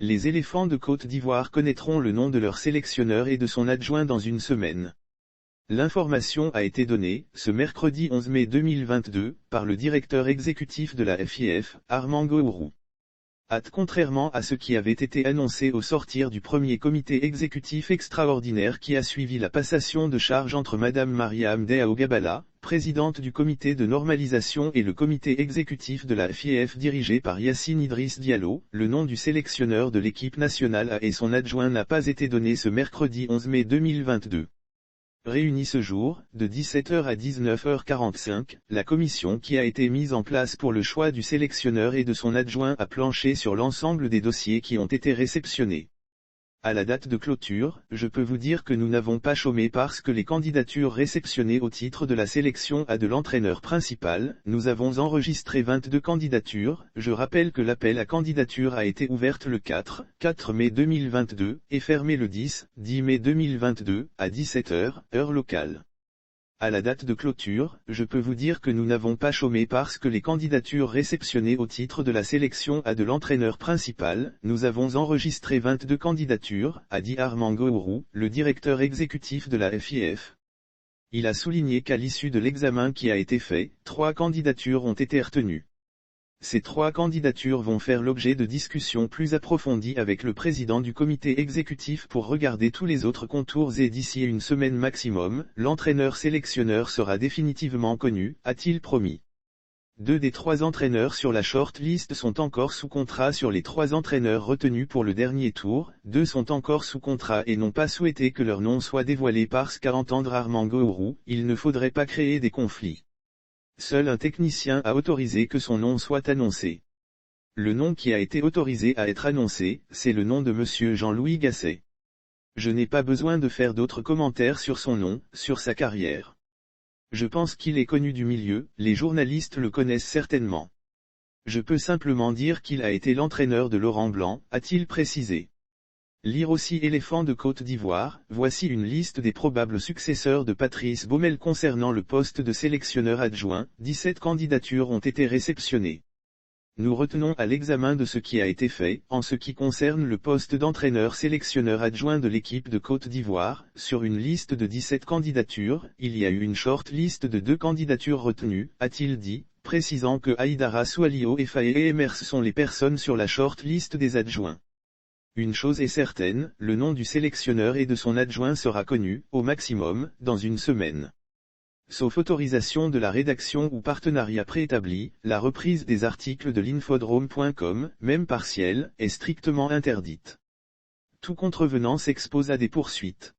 Les éléphants de Côte d'Ivoire connaîtront le nom de leur sélectionneur et de son adjoint dans une semaine. L'information a été donnée, ce mercredi 11 mai 2022, par le directeur exécutif de la FIF, Armand Gourou. Contrairement à ce qui avait été annoncé au sortir du premier comité exécutif extraordinaire qui a suivi la passation de charge entre Madame Mariam Diao Gabala, présidente du comité de normalisation et le comité exécutif de la FIF dirigé par Yassine Idriss Diallo, le nom du sélectionneur de l'équipe nationale A et son adjoint n'a pas été donné ce mercredi 11 mai 2022. Réunie ce jour, de 17h à 19h45, la commission qui a été mise en place pour le choix du sélectionneur et de son adjoint a planché sur l'ensemble des dossiers qui ont été réceptionnés. À la date de clôture, je peux vous dire que nous n'avons pas chômé parce que les candidatures réceptionnées au titre de la sélection A de l'entraîneur principal, nous avons enregistré 22 candidatures, je rappelle que l'appel à candidature a été ouverte le 4 mai 2022, et fermé le 10 mai 2022, à 17h, heure locale. À la date de clôture, je peux vous dire que nous n'avons pas chômé parce que les candidatures réceptionnées au titre de la sélection A de l'entraîneur principal, nous avons enregistré 22 candidatures, a dit Armand Gourou, le directeur exécutif de la FIF. Il a souligné qu'à l'issue de l'examen qui a été fait, 3 candidatures ont été retenues. Ces 3 candidatures vont faire l'objet de discussions plus approfondies avec le président du comité exécutif pour regarder tous les autres contours et d'ici une semaine maximum, l'entraîneur sélectionneur sera définitivement connu, a-t-il promis. 2 des 3 entraîneurs sur la short list sont encore sous contrat sur les 3 entraîneurs retenus pour le dernier tour, 2 sont encore sous contrat et n'ont pas souhaité que leur nom soit dévoilé parce qu'à entendre Armand Gourou, il ne faudrait pas créer des conflits. Seul un technicien a autorisé que son nom soit annoncé. Le nom qui a été autorisé à être annoncé, c'est le nom de Monsieur Jean-Louis Gasset. Je n'ai pas besoin de faire d'autres commentaires sur son nom, sur sa carrière. Je pense qu'il est connu du milieu, les journalistes le connaissent certainement. Je peux simplement dire qu'il a été l'entraîneur de Laurent Blanc, a-t-il précisé. Lire aussi Éléphant de Côte d'Ivoire, voici une liste des probables successeurs de Patrice Baumel concernant le poste de sélectionneur adjoint, 17 candidatures ont été réceptionnées. Nous retenons à l'examen de ce qui a été fait, en ce qui concerne le poste d'entraîneur sélectionneur adjoint de l'équipe de Côte d'Ivoire, sur une liste de 17 candidatures, il y a eu une short liste de 2 candidatures retenues, a-t-il dit, précisant que Aïdara Soualio et Faye Emers sont les personnes sur la short liste des adjoints. Une chose est certaine, le nom du sélectionneur et de son adjoint sera connu, au maximum, dans une semaine. Sauf autorisation de la rédaction ou partenariat préétabli, la reprise des articles de l'infodrome.com, même partielle, est strictement interdite. Tout contrevenant s'expose à des poursuites.